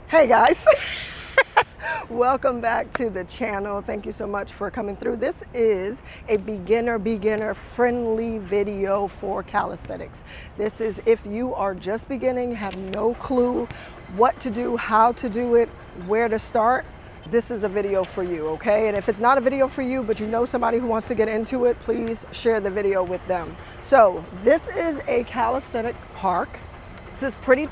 Hey guys, welcome back to the channel. Thank you so much for coming through. This is a beginner friendly video for calisthenics. This is if you are just beginning, have no clue what to do, how to do it, where to start. This is a video for you, okay? And if it's not a video for you, but you know somebody who wants to get into it, please share the video with them. So this is a calisthenic park. This is a pretty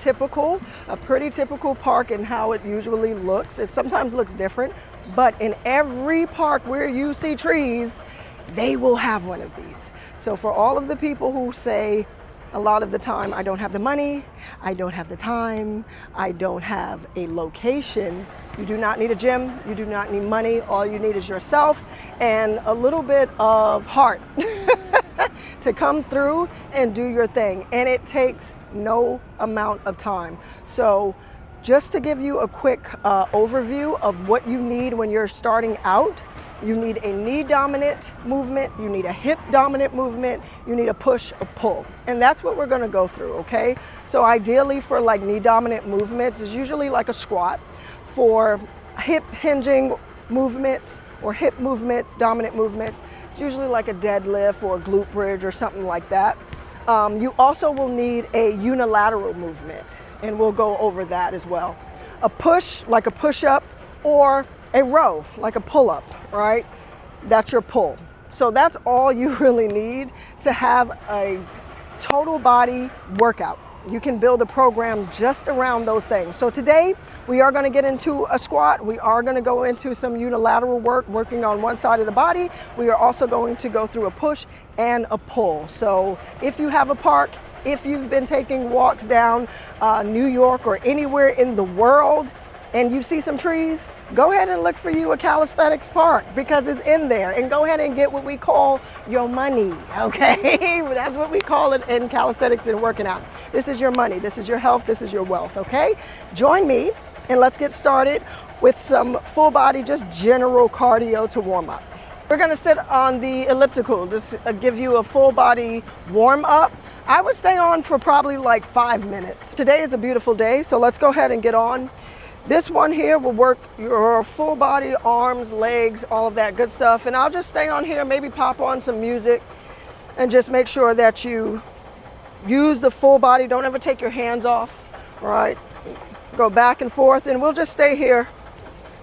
typical park in how it usually looks. It sometimes looks different, but in every park where you see trees, they will have one of these. So for all of the people who say a lot of the time, I don't have the money, I don't have the time, I don't have a location, you do not need a gym, you do not need money, all you need is yourself and a little bit of heart to come through and do your thing. And it takes no amount of time. So just to give you a quick overview of what you need when you're starting out, you need a knee dominant movement, you need a hip dominant movement, you need a push, a pull. And that's what we're gonna go through, okay? So ideally for like knee dominant movements is usually like a squat. For hip hinging movements or hip movements, dominant movements, it's usually like a deadlift or a glute bridge or something like that. You also will need a unilateral movement, and we'll go over that as well. A push, like a push-up, or a row, like a pull-up, right? That's your pull. So that's all you really need to have a total body workout. You can build a program just around those things. So today we are going to get into a squat. We are going to go into some unilateral work, working on one side of the body. We are also going to go through a push and a pull. So if you have a park, if you've been taking walks down New York or anywhere in the world and you see some trees, go ahead and look for you a calisthenics park because it's in there, and go ahead and get what we call your money, okay? That's what we call it in calisthenics and working out. This is your money, this is your health, this is your wealth, okay? Join me and let's get started with some full body, just general cardio to warm up. We're gonna sit on the elliptical, just give you a full body warm up. I would stay on for probably like 5 minutes. Today is a beautiful day, so let's go ahead and get on. This one here will work your full body, arms, legs, all of that good stuff. And I'll just stay on here, maybe pop on some music and just make sure that you use the full body. Don't ever take your hands off, all right? Go back and forth, and we'll just stay here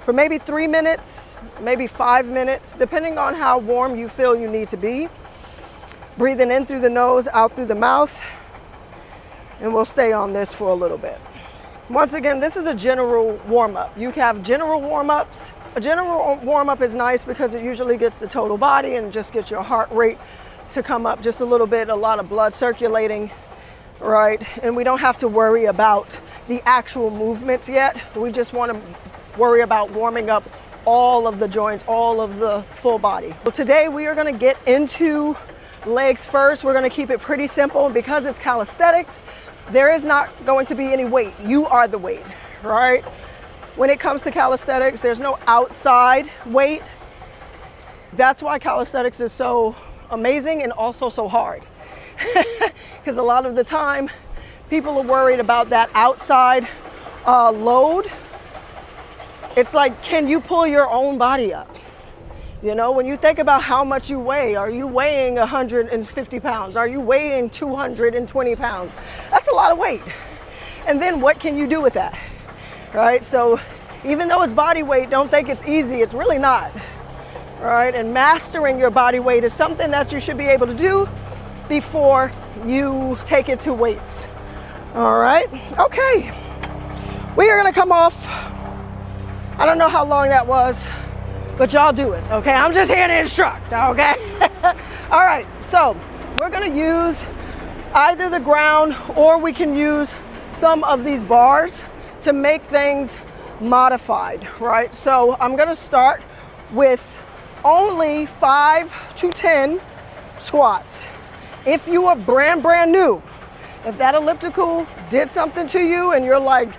for maybe 3 minutes, maybe 5 minutes, depending on how warm you feel you need to be. Breathing in through the nose, out through the mouth, and we'll stay on this for a little bit. Once again, this is a general warm-up. You have general warm-ups. A general warm-up is nice because it usually gets the total body and just gets your heart rate to come up just a little bit, a lot of blood circulating, right? And we don't have to worry about the actual movements yet. We just want to worry about warming up all of the joints, all of the full body. So today we are going to get into legs first. We're going to keep it pretty simple because it's calisthenics. There is not going to be any weight. You are the weight, right? When it comes to calisthenics, there's no outside weight. That's why calisthenics is so amazing and also so hard. Because a lot of the time, people are worried about that outside load. It's like, can you pull your own body up? You know, when you think about how much you weigh, are you weighing 150 pounds? Are you weighing 220 pounds? That's a lot of weight. And then what can you do with that, right? So even though it's body weight, don't think it's easy. It's really not, right? And mastering your body weight is something that you should be able to do before you take it to weights. All right, okay. We are gonna come off. I don't know how long that was, but y'all do it, okay? I'm just here to instruct, okay? All right, so we're gonna use either the ground or we can use some of these bars to make things modified, right? So I'm gonna start with only 5 to 10 squats. If you are brand new, if that elliptical did something to you and you're like,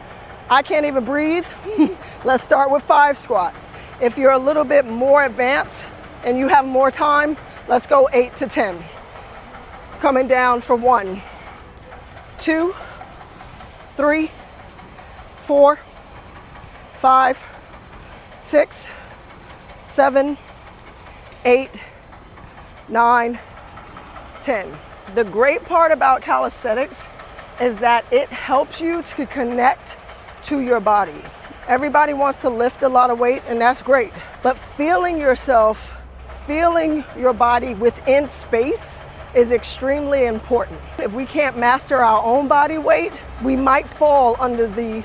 I can't even breathe, let's start with 5 squats. If you're a little bit more advanced and you have more time, let's go 8 to 10. Coming down for 1, 2, 3, 4, 5, 6, 7, 8, 9, 10. The great part about calisthenics is that it helps you to connect to your body. Everybody wants to lift a lot of weight, and that's great. But feeling yourself, feeling your body within space is extremely important. If we can't master our own body weight, we might fall under the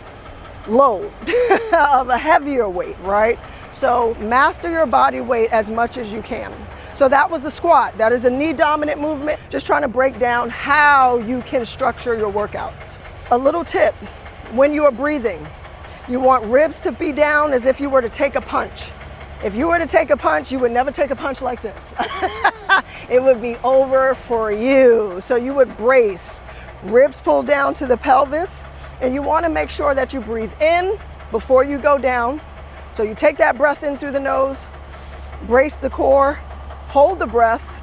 load of a heavier weight, right? So master your body weight as much as you can. So that was the squat. That is a knee dominant movement. Just trying to break down how you can structure your workouts. A little tip, when you are breathing, you want ribs to be down as if you were to take a punch. If you were to take a punch, you would never take a punch like this. It would be over for you. So you would brace, ribs pulled down to the pelvis, and you want to make sure that you breathe in before you go down. So you take that breath in through the nose, brace the core, hold the breath,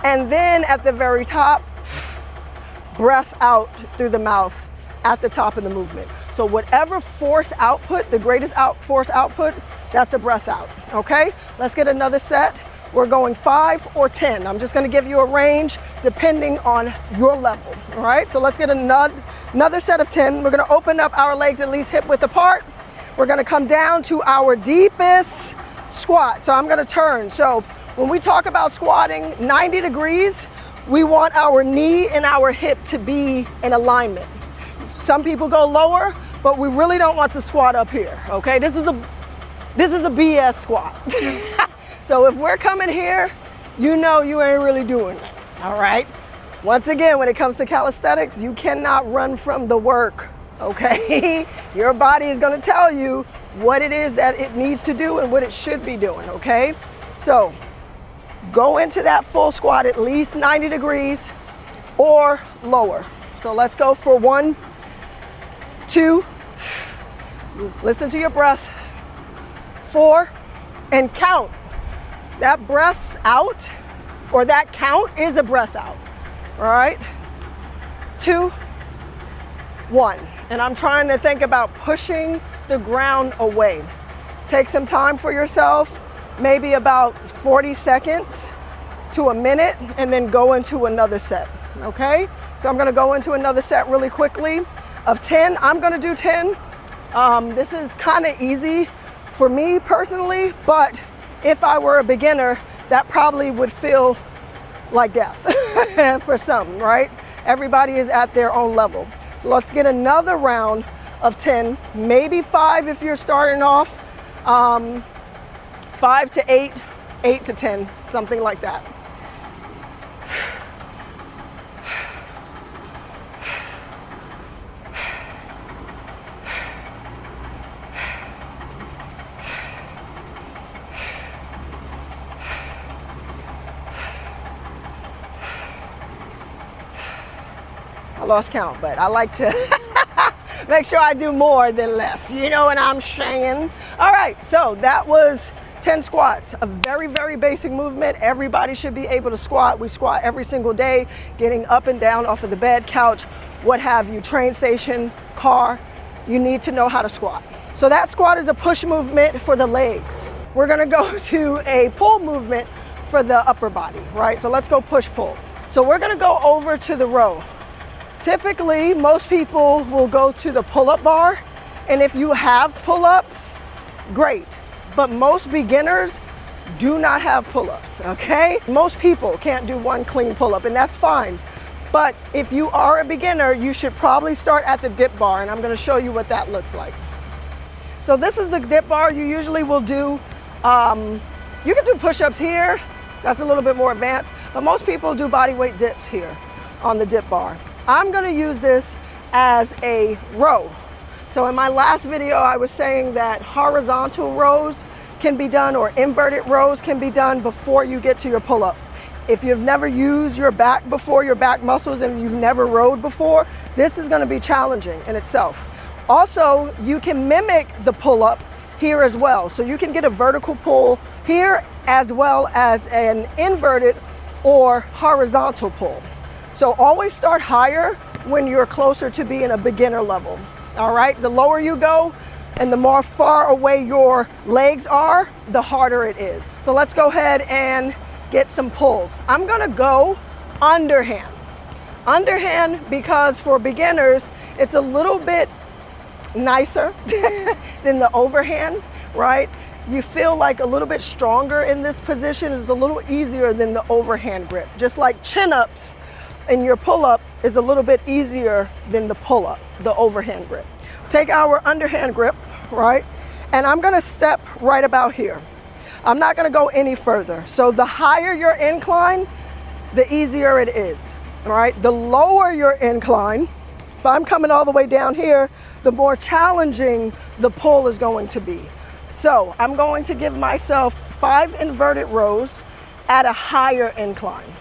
and then at the very top, breath out through the mouth at the top of the movement. So whatever force output, the greatest force output, that's a breath out, okay? Let's get another set. We're going 5 or 10. I'm just gonna give you a range depending on your level, all right? So let's get another set of 10. We're gonna open up our legs at least hip width apart. We're gonna come down to our deepest squat. So I'm gonna turn. So when we talk about squatting 90 degrees, we want our knee and our hip to be in alignment. Some people go lower, but we really don't want the squat up here, okay? This is a BS squat. So if we're coming here, you know you ain't really doing that, all right? Once again, when it comes to calisthenics, you cannot run from the work, okay? Your body is gonna tell you what it is that it needs to do and what it should be doing, okay? So go into that full squat at least 90 degrees or lower. So let's go for 1, 2, listen to your breath, 4, and count. That breath out, or that count is a breath out, all right? 2, 1. And I'm trying to think about pushing the ground away. Take some time for yourself, maybe about 40 seconds to a minute, and then go into another set, okay? So I'm gonna go into another set really quickly of 10. I'm gonna do 10. This is kind of easy for me personally, but if I were a beginner, that probably would feel like death for some, right? Everybody is at their own level. So let's get another round of 10, maybe 5 if you're starting off, 5 to 8, 8 to 10, something like that. I lost count, but I like to make sure I do more than less. You know what I'm saying? All right, so that was 10 squats, a very, very basic movement. Everybody should be able to squat. We squat every single day, getting up and down off of the bed, couch, what have you, train station, car. You need to know how to squat. So that squat is a push movement for the legs. We're gonna go to a pull movement for the upper body, right? So let's go push pull. So we're gonna go over to the row. Typically, most people will go to the pull-up bar, and if you have pull-ups, great. But most beginners do not have pull-ups, okay? Most people can't do one clean pull-up, and that's fine. But if you are a beginner, you should probably start at the dip bar, and I'm gonna show you what that looks like. So this is the dip bar. You usually will do, you can do push-ups here. That's a little bit more advanced, but most people do body weight dips here on the dip bar. I'm gonna use this as a row. So in my last video, I was saying that horizontal rows can be done, or inverted rows can be done before you get to your pull-up. If you've never used your back before, your back muscles, and you've never rowed before, this is gonna be challenging in itself. Also, you can mimic the pull-up here as well. So you can get a vertical pull here as well as an inverted or horizontal pull. So always start higher when you're closer to being a beginner level. All right, the lower you go, And the more far away your legs are, the harder it is. So let's go ahead and get some pulls. I'm gonna go underhand. Underhand because for beginners, it's a little bit nicer than the overhand, right? You feel like a little bit stronger in this position. It's a little easier than the overhand grip. Just like chin-ups in your pull-up is a little bit easier than the pull-up, the overhand grip. Take our underhand grip, right? And I'm gonna step right about here. I'm not gonna go any further. So the higher your incline, the easier it is, right? The lower your incline, if I'm coming all the way down here, the more challenging the pull is going to be. So I'm going to give myself 5 inverted rows at a higher incline.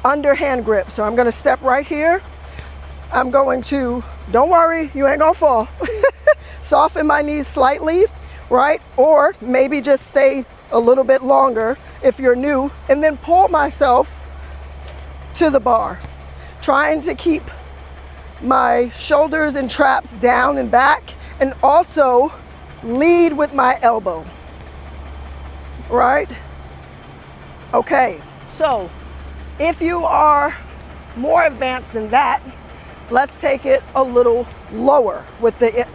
Underhand grip. So I'm gonna step right here. I'm going to, don't worry, you ain't gonna fall. Soften my knees slightly, right? Or maybe just stay a little bit longer if you're new, and then pull myself to the bar. Trying to keep my shoulders and traps down and back, and also lead with my elbow, right? Okay, so if you are more advanced than that, let's take it a little lower with the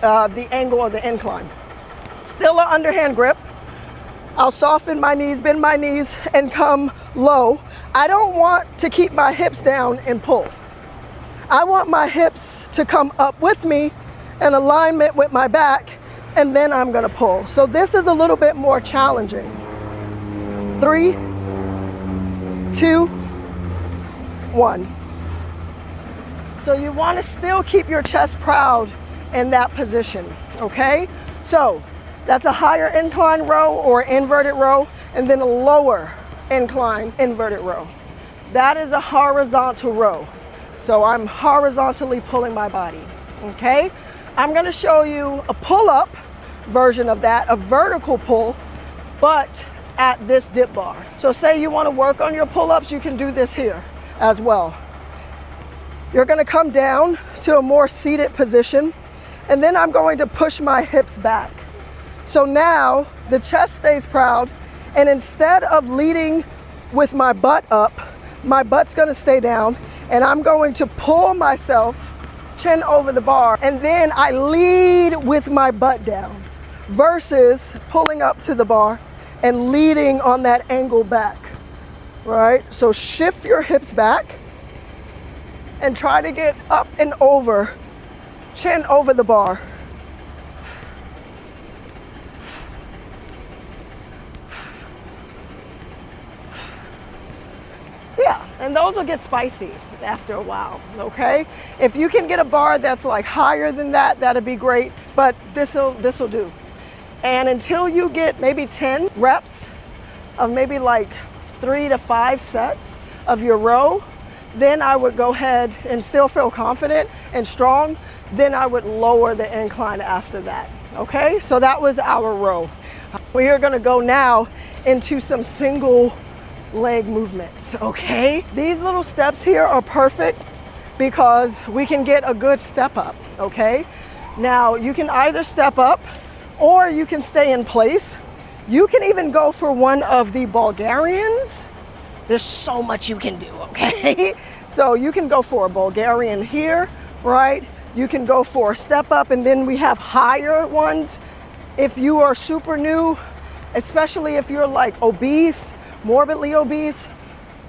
angle of the incline. Still an underhand grip. I'll soften my knees, bend my knees, and come low. I don't want to keep my hips down and pull. I want my hips to come up with me in alignment with my back, and then I'm gonna pull. So this is a little bit more challenging. 3, 2, 1. So you want to still keep your chest proud in that position, okay? So that's a higher incline row or inverted row, and then a lower incline inverted row. That is a horizontal row. So I'm horizontally pulling my body, okay? I'm gonna show you a pull-up version of that, a vertical pull, but at this dip bar. So say you wanna work on your pull-ups, you can do this here as well. You're gonna come down to a more seated position, and then I'm going to push my hips back. So now the chest stays proud, and instead of leading with my butt up, my butt's gonna stay down, and I'm going to pull myself chin over the bar, and then I lead with my butt down versus pulling up to the bar and leading on that angle back, right? So shift your hips back and try to get up and over, chin over the bar. Yeah, and those will get spicy after a while, okay? If you can get a bar that's like higher than that, that'd be great, but this'll do. And until you get maybe 10 reps of maybe like 3 to 5 sets of your row, then I would go ahead and still feel confident and strong. Then I would lower the incline after that, okay? So that was our row. We are gonna go now into some single leg movements, okay? These little steps here are perfect because we can get a good step up, okay? Now you can either step up or you can stay in place. You can even go for one of the Bulgarians. There's so much you can do, okay? So you can go for a Bulgarian here, right? You can go for a step up, and then we have higher ones. If you are super new, especially if you're like obese, morbidly obese,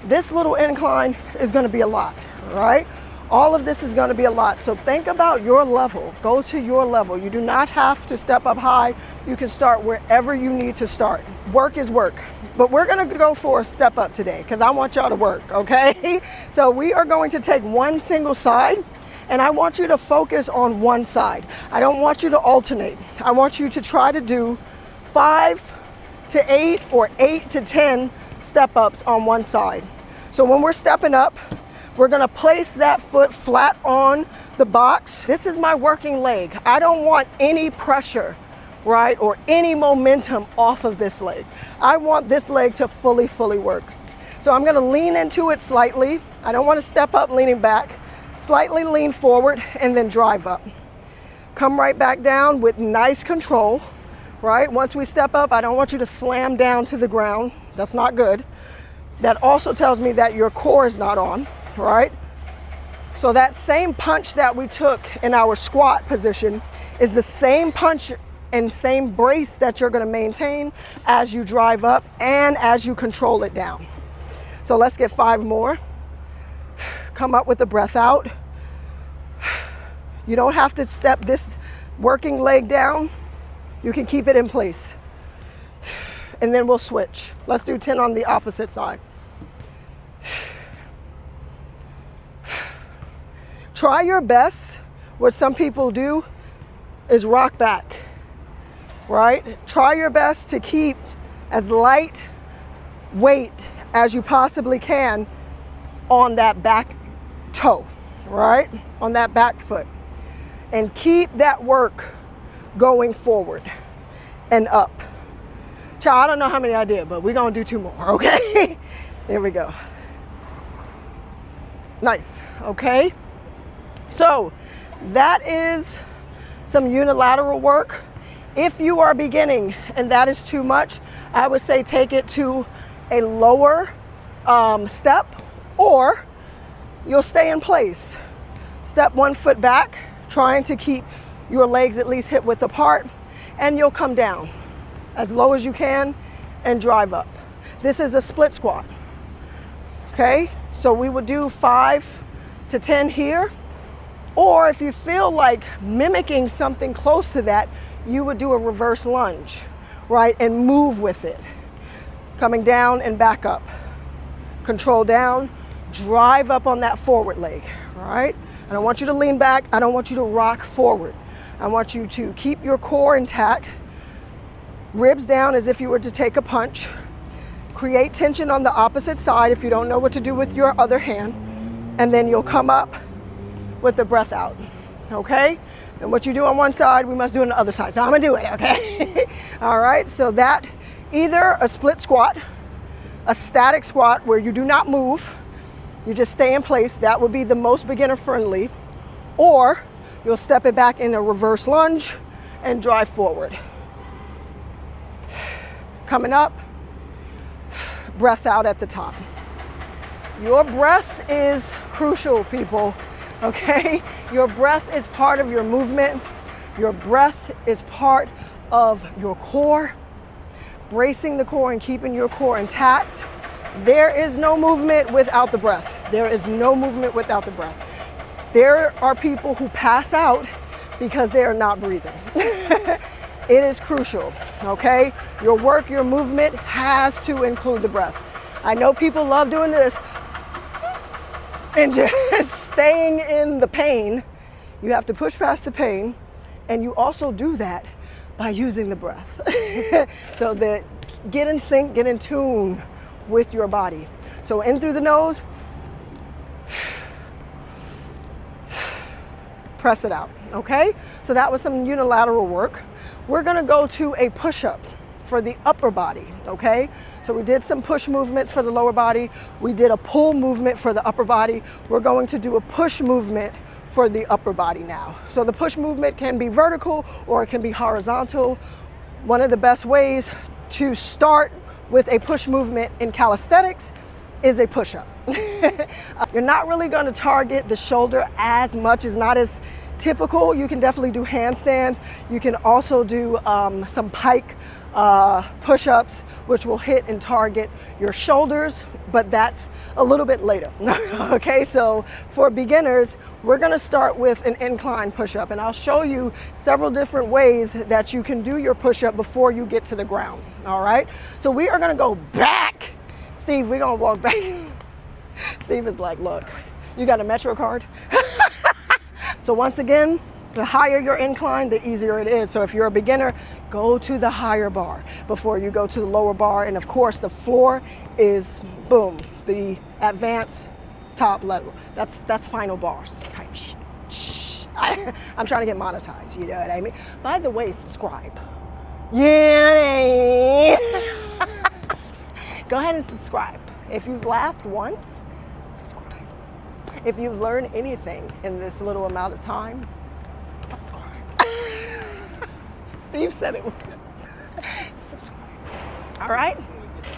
this little incline is gonna be a lot, right? All of this is gonna be a lot. So think about your level, go to your level. You do not have to step up high. You can start wherever you need to start. Work is work, but we're gonna go for a step up today because I want y'all to work, okay? So we are going to take one single side, and I want you to focus on one side. I don't want you to alternate. I want you to try to do 5 to 8 or 8 to 10 step ups on one side. So when we're stepping up, we're gonna place that foot flat on the box. This is my working leg. I don't want any pressure, right, or any momentum off of this leg. I want this leg to fully work. So I'm gonna lean into it slightly. I don't wanna step up leaning back. Slightly lean forward and then drive up. Come right back down with nice control, right? Once we step up, I don't want you to slam down to the ground. That's not good. That also tells me that your core is not on, right? So that same punch that we took in our squat position is the same punch and same brace that you're going to maintain as you drive up and as you control it down. So let's get 5 more. Come up with the breath out. You don't have to step this working leg down. You can keep it in place. And then we'll switch. Let's do 10 on the opposite side. Try your best. What some people do is rock back, right? Try your best to keep as light weight as you possibly can on that back toe, right? On that back foot. And keep that work going forward and up. Child, I don't know how many I did, but we're gonna do 2 more, okay? There we go. Nice, okay? So that is some unilateral work. If you are beginning and that is too much, I would say take it to a lower step, or you'll stay in place. Step 1 foot back, trying to keep your legs at least hip width apart, and you'll come down as low as you can and drive up. This is a split squat, okay? So we would do 5 to 10 here, or if you feel like mimicking something close to that, you would do a reverse lunge, right? And move with it. Coming down and back up. Control down, drive up on that forward leg, right? I don't want you to lean back. I don't want you to rock forward. I want you to keep your core intact, ribs down as if you were to take a punch. Create tension on the opposite side if you don't know what to do with your other hand. And then you'll come up with the breath out, okay? And what you do on one side, we must do on the other side. So I'm gonna do it, okay? All right, so that either a split squat, a static squat where you do not move, you just stay in place, that would be the most beginner friendly, or you'll step it back in a reverse lunge and drive forward. Coming up, breath out at the top. Your breath is crucial, people, okay? Your breath is part of your movement. Your breath is part of your core, bracing the core and keeping your core intact. There is no movement without the breath. There is no movement without the breath. There are people who pass out because they are not breathing. It is crucial, okay? Your work, your movement has to include the breath. I know people love doing this and just staying in the pain. You have to push past the pain, and you also do that by using the breath. So that get in sync, get in tune with your body. So in through the nose, press it out, okay? So that was some unilateral work. We're gonna go to a push-up for the upper body, okay? So we did some push movements for the lower body. We did a pull movement for the upper body. We're going to do a push movement for the upper body now. So the push movement can be vertical or it can be horizontal. One of the best ways to start with a push movement in calisthenics is a push-up. You're not really going to target the shoulder as much, it's not as typical. You can definitely do handstands. You can also do some pike push-ups, which will hit and target your shoulders, but that's a little bit later. Okay, so for beginners, we're gonna start with an incline push-up, and I'll show you several different ways that you can do your push-up before you get to the ground, all right? So we are gonna go back. Steve, we're gonna walk back. Steve is like, look, you got a Metro card? So once again, the higher your incline, the easier it is. So if you're a beginner, go to the higher bar before you go to the lower bar. And of course, the floor is, boom, the advanced top level. That's final bars type shit. I'm trying to get monetized, you know what I mean? By the way, subscribe. Yeah. Go ahead and subscribe. If you've laughed once, subscribe. If you've learned anything in this little amount of time, subscribe. Steve said it. All right,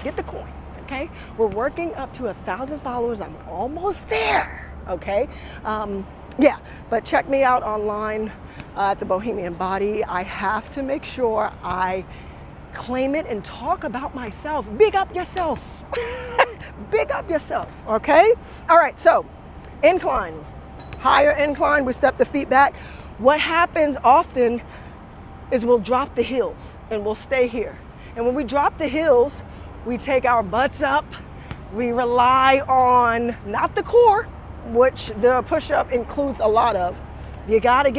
get the coin, okay? We're working up to 1,000 followers. I'm almost there, okay? Yeah, but check me out online at the Bohemian Body. I have to make sure I claim it and talk about myself. Big up yourself. Big up yourself, okay? All right, so incline, higher incline, we step the feet back. What happens often is we'll drop the heels and we'll stay here. And when we drop the heels, we take our butts up. We rely on not the core, which the push-up includes a lot of. You gotta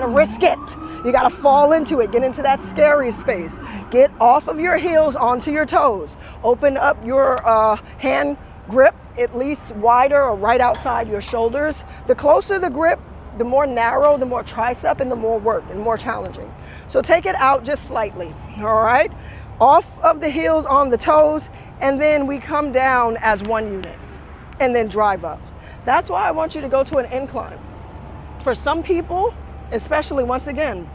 risk it. You gotta fall into it, get into that scary space. Get off of your heels onto your toes. Open up your hand grip at least wider or right outside your shoulders. The closer the grip, the more narrow, the more tricep, and the more work and more challenging. So take it out just slightly, all right? Off of the heels on the toes, and then we come down as one unit and then drive up. That's why I want you to go to an incline. For some people, especially once again,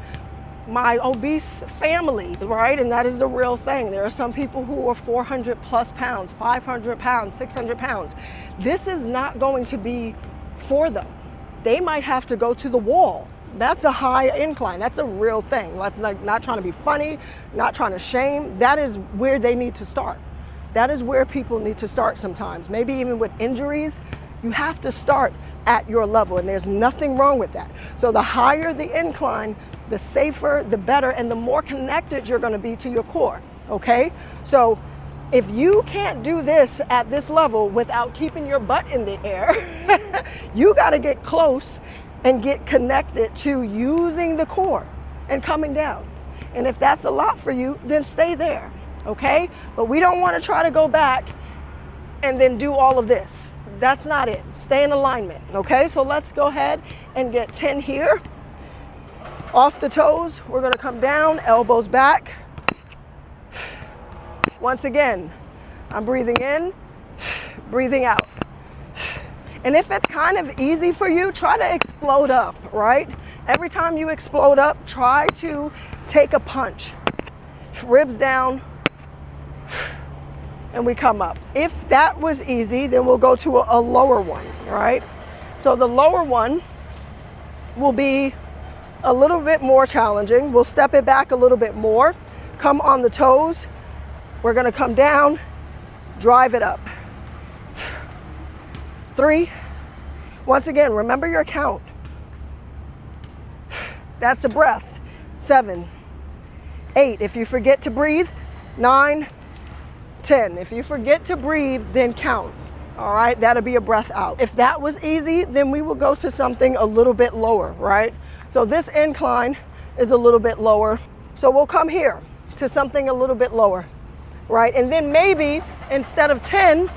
my obese family, right? And that is a real thing. There are some people who are 400 plus pounds, 500 pounds, 600 pounds. This is not going to be for them. They might have to go to the wall. That's a high incline. That's a real thing. That's like not trying to be funny, not trying to shame. That is where they need to start. That is where people need to start sometimes. Maybe even with injuries, you have to start at your level, and there's nothing wrong with that. So the higher the incline, the safer, the better, and the more connected you're gonna be to your core, okay? So if you can't do this at this level without keeping your butt in the air, you gotta get close and get connected to using the core and coming down. And if that's a lot for you, then stay there, okay? But we don't wanna try to go back and then do all of this. That's not it. Stay in alignment, okay? So let's go ahead and get 10 here. Off the toes, we're gonna come down, elbows back. Once again, I'm breathing in, breathing out. And if it's kind of easy for you, try to explode up, right? Every time you explode up, try to take a punch. Ribs down, and we come up. If that was easy, then we'll go to a lower one, right? So the lower one will be a little bit more challenging. We'll step it back a little bit more, come on the toes. We're gonna come down, drive it up. 3. Once again, remember your count. That's a breath. 7, 8. If you forget to breathe, 9, 10. If you forget to breathe, then count. All right, that'll be a breath out. If that was easy, then we will go to something a little bit lower, right? So this incline is a little bit lower. So we'll come here to something a little bit lower, right? And then maybe instead of 10,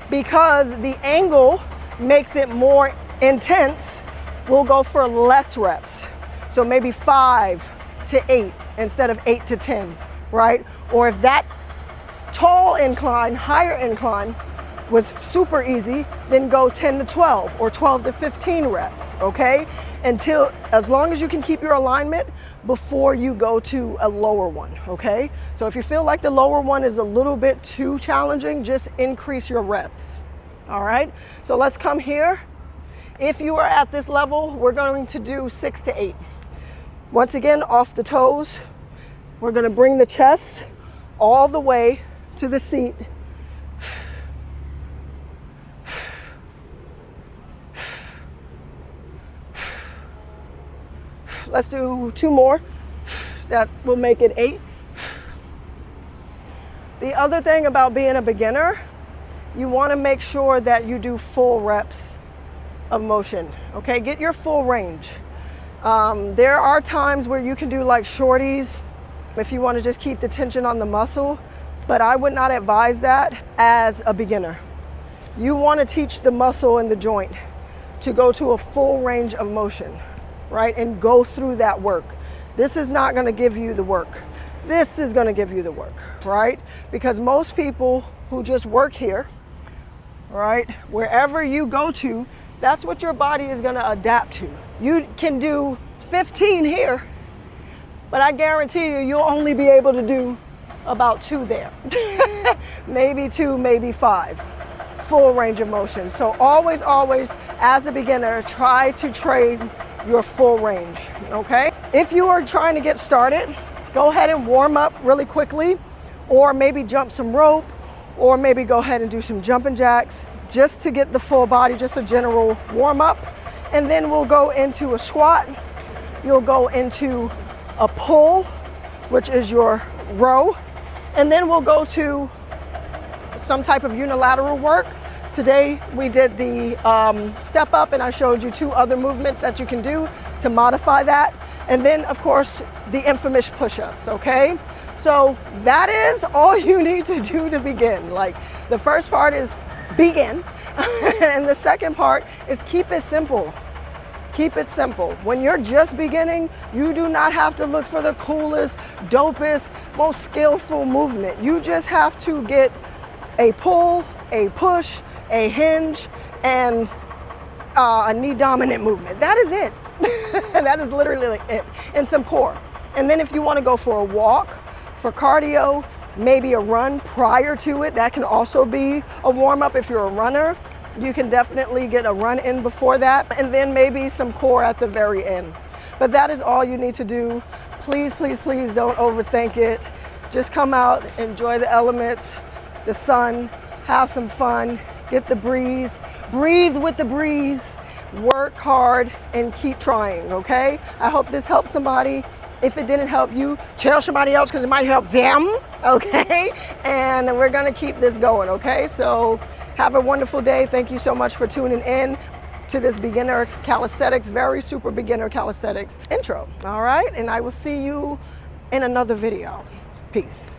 because the angle makes it more intense, we'll go for less reps. So maybe 5 to 8 instead of 8 to 10, right? Or if that tall incline, higher incline was super easy, then go 10 to 12 or 12 to 15 reps, okay? As long as you can keep your alignment before you go to a lower one, okay? So if you feel like the lower one is a little bit too challenging, just increase your reps, all right? So let's come here. If you are at this level, we're going to do 6 to 8. Once again, off the toes, we're gonna bring the chest all the way to the seat. Let's do 2 more. That will make it 8. The other thing about being a beginner, you want to make sure that you do full reps of motion, okay? Get your full range. There are times where you can do like shorties if you want to just keep the tension on the muscle, but I would not advise that as a beginner. You want to teach the muscle and the joint to go to a full range of motion, right? And go through that work. This is not going to give you the work. This is going to give you the work, right? Because most people who just work here, right, wherever you go to, that's what your body is going to adapt to. You can do 15 here, but I guarantee you, you'll only be able to do about 2 there. Maybe 2, maybe 5. Full range of motion. So always, as a beginner, try to train your full range, okay? If you are trying to get started, go ahead and warm up really quickly, or maybe jump some rope, or maybe go ahead and do some jumping jacks, just to get the full body, just a general warm up. And then we'll go into a squat. You'll go into a pull, which is your row. And then we'll go to some type of unilateral work. Today we did the step up, and I showed you 2 other movements that you can do to modify that. And then of course the infamous push-ups, okay? So that is all you need to do to begin. Like, the first part is begin, and the second part is keep it simple. Keep it simple. When you're just beginning, you do not have to look for the coolest, dopest, most skillful movement. You just have to get a pull, a push, a hinge, and a knee dominant movement. That is it. That is literally it. And some core. And then if you want to go for a walk, for cardio, maybe a run prior to it, that can also be a warm up. If you're a runner, you can definitely get a run in before that, and then maybe some core at the very end. But that is all you need to do. Please, please, please don't overthink it. Just come out, enjoy the elements, the sun, have some fun, get the breeze, breathe with the breeze, work hard, and keep trying, okay? I hope this helps somebody. If it didn't help you, tell somebody else, because it might help them, okay? And we're gonna keep this going, okay? So have a wonderful day. Thank you so much for tuning in to this beginner calisthenics, very super beginner calisthenics intro, all right? And I will see you in another video. Peace.